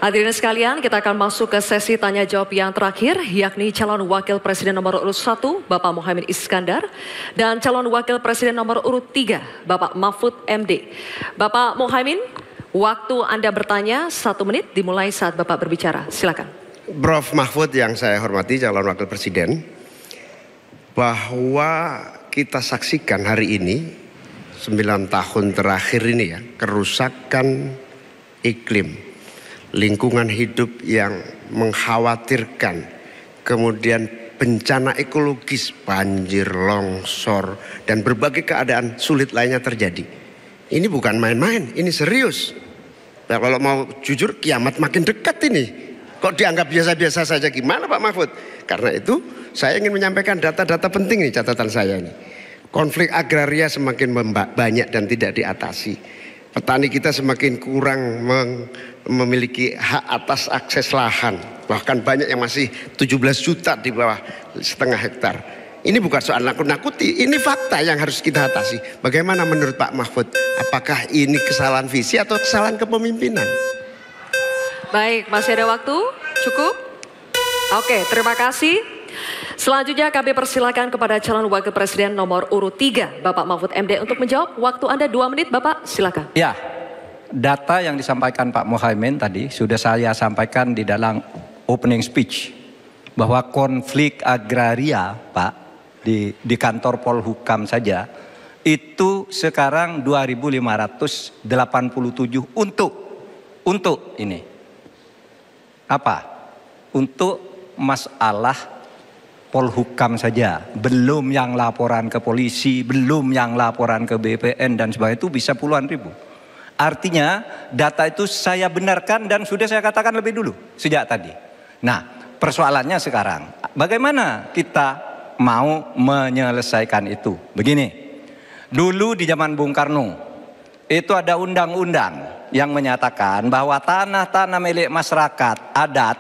Hadirin sekalian, kita akan masuk ke sesi tanya jawab yang terakhir, yakni calon wakil presiden nomor urut 1, Bapak Muhaimin Iskandar, dan calon wakil presiden nomor urut 3, Bapak Mahfud MD. Bapak Muhaimin, waktu Anda bertanya 1 menit dimulai saat Bapak berbicara. Silakan. Prof. Mahfud yang saya hormati, calon wakil presiden, bahwa kita saksikan hari ini 9 tahun terakhir ini ya, kerusakan iklim, lingkungan hidup yang mengkhawatirkan, kemudian bencana ekologis, banjir, longsor, dan berbagai keadaan sulit lainnya terjadi. Ini bukan main-main, ini serius. Nah, kalau mau jujur, kiamat makin dekat ini. Kok dianggap biasa-biasa saja, gimana Pak Mahfud? Karena itu saya ingin menyampaikan data-data penting nih, catatan saya ini. Konflik agraria semakin banyak dan tidak diatasi. Petani kita semakin kurang memiliki hak atas akses lahan. Bahkan banyak yang masih 17 juta di bawah setengah hektar. Ini bukan soal nakut-nakuti, ini fakta yang harus kita atasi. Bagaimana menurut Pak Mahfud? Apakah ini kesalahan visi atau kesalahan kepemimpinan? Baik, masih ada waktu? Cukup? Oke, terima kasih. Selanjutnya kami persilakan kepada calon wakil presiden nomor urut 3, Bapak Mahfud MD untuk menjawab. Waktu Anda 2 menit, Bapak, silakan. Ya, data yang disampaikan Pak Muhaimin tadi sudah saya sampaikan di dalam opening speech. Bahwa konflik agraria, Pak, di kantor Polhukam saja, itu sekarang 2.587 untuk ini. Apa? Untuk masalah Polhukam saja, belum yang laporan ke polisi, belum yang laporan ke BPN dan sebagainya, itu bisa puluhan ribu. Artinya data itu saya benarkan dan sudah saya katakan lebih dulu, sejak tadi. Nah, persoalannya sekarang, bagaimana kita mau menyelesaikan itu? Begini, dulu di zaman Bung Karno, itu ada undang-undang yang menyatakan bahwa tanah-tanah milik masyarakat adat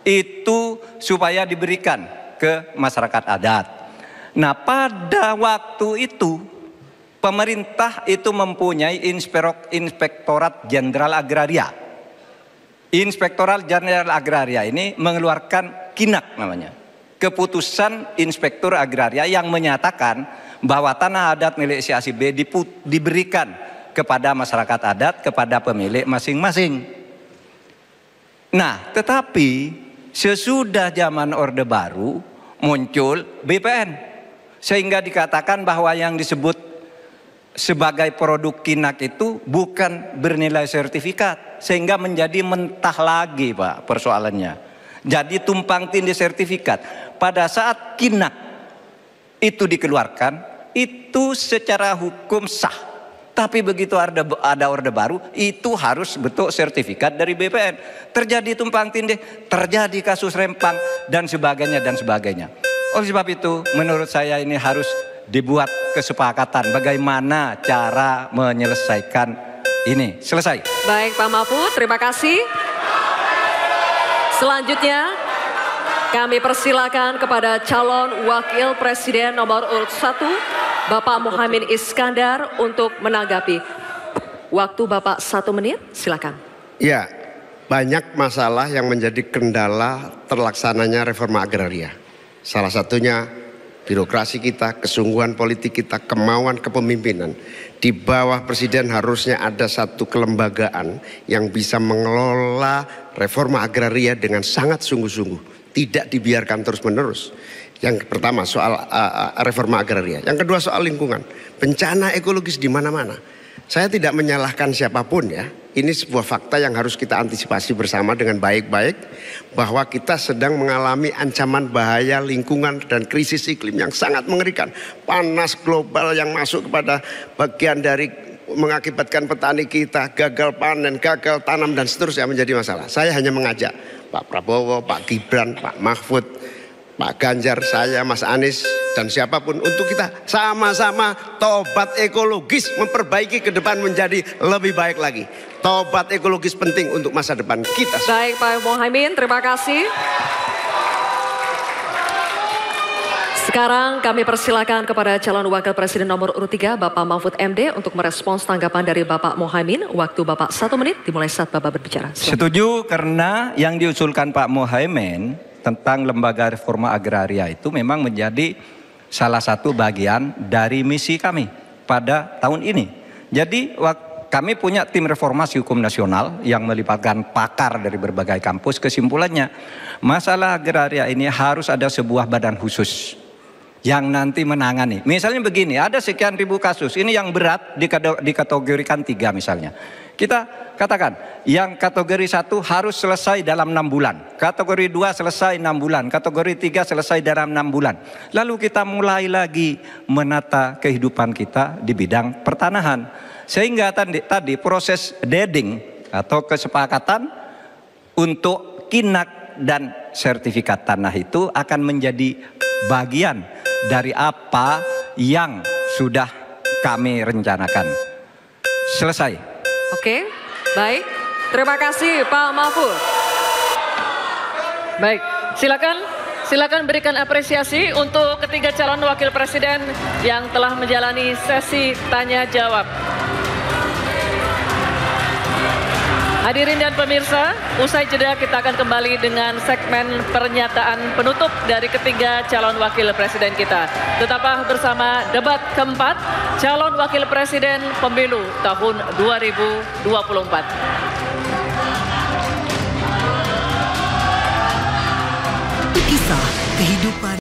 itu supaya diberikan ke masyarakat adat. Nah, pada waktu itu pemerintah itu mempunyai Inspektorat Jenderal Agraria. Inspektorat Jenderal Agraria ini mengeluarkan KINAK namanya, Keputusan Inspektur Agraria, yang menyatakan bahwa tanah adat milik si B diberikan kepada masyarakat adat, kepada pemilik masing-masing. Nah, tetapi sesudah zaman Orde Baru muncul BPN, sehingga dikatakan bahwa yang disebut sebagai produk KINAK itu bukan bernilai sertifikat, sehingga menjadi mentah lagi Pak persoalannya. Jadi tumpang tindih sertifikat. Pada saat KINAK itu dikeluarkan, itu secara hukum sah. Tapi begitu ada Orde Baru, itu harus bentuk sertifikat dari BPN. Terjadi tumpang tindih, terjadi kasus rempang, dan sebagainya, dan sebagainya. Oleh sebab itu, menurut saya ini harus dibuat kesepakatan bagaimana cara menyelesaikan ini. Selesai. Baik Pak Mahfud, terima kasih. Selanjutnya, kami persilakan kepada calon wakil presiden nomor urut 1, Bapak Muhaimin Iskandar untuk menanggapi. Waktu Bapak 1 menit, silakan. Ya, banyak masalah yang menjadi kendala terlaksananya reforma agraria. Salah satunya birokrasi kita, kesungguhan politik kita, kemauan kepemimpinan. Di bawah presiden harusnya ada satu kelembagaan yang bisa mengelola reforma agraria dengan sangat sungguh-sungguh, tidak dibiarkan terus-menerus. Yang pertama soal reforma agraria, yang kedua soal lingkungan, bencana ekologis di mana-mana. Saya tidak menyalahkan siapapun ya. Ini sebuah fakta yang harus kita antisipasi bersama dengan baik-baik, bahwa kita sedang mengalami ancaman bahaya lingkungan dan krisis iklim yang sangat mengerikan. Panas global yang masuk kepada bagian dari mengakibatkan petani kita gagal panen, gagal tanam dan seterusnya menjadi masalah. Saya hanya mengajak Pak Prabowo, Pak Gibran, Pak Mahfud, Pak Ganjar, saya, Mas Anies, dan siapapun untuk kita sama-sama tobat ekologis, memperbaiki ke depan menjadi lebih baik lagi. Tobat ekologis penting untuk masa depan kita. Baik Pak Muhaimin, terima kasih. Sekarang kami persilakan kepada calon wakil presiden nomor urut 3 Bapak Mahfud MD untuk merespons tanggapan dari Bapak Mohaimin. Waktu Bapak 1 menit dimulai saat Bapak berbicara. Setuju, karena yang diusulkan Pak Mohaimin tentang lembaga reforma agraria itu memang menjadi salah satu bagian dari misi kami pada tahun ini. Jadi kami punya tim reformasi hukum nasional yang melibatkan pakar dari berbagai kampus. Kesimpulannya, masalah agraria ini harus ada sebuah badan khusus yang nanti menangani. Misalnya begini, ada sekian ribu kasus, ini yang berat dikategorikan 3 misalnya. Kita katakan, yang kategori 1 harus selesai dalam 6 bulan. Kategori 2 selesai 6 bulan. Kategori 3 selesai dalam 6 bulan. Lalu kita mulai lagi menata kehidupan kita di bidang pertanahan. Sehingga tadi proses deeding atau kesepakatan untuk kinak dan sertifikat tanah itu akan menjadi bagian dari apa yang sudah kami rencanakan. Selesai. Oke, baik. Terima kasih Pak Mahfud. Baik, silakan berikan apresiasi untuk ketiga calon wakil presiden yang telah menjalani sesi tanya jawab. Hadirin dan pemirsa, usai jeda kita akan kembali dengan segmen pernyataan penutup dari ketiga calon wakil presiden kita. Tetaplah bersama debat keempat, calon wakil presiden pemilu tahun 2024. Kisah kehidupan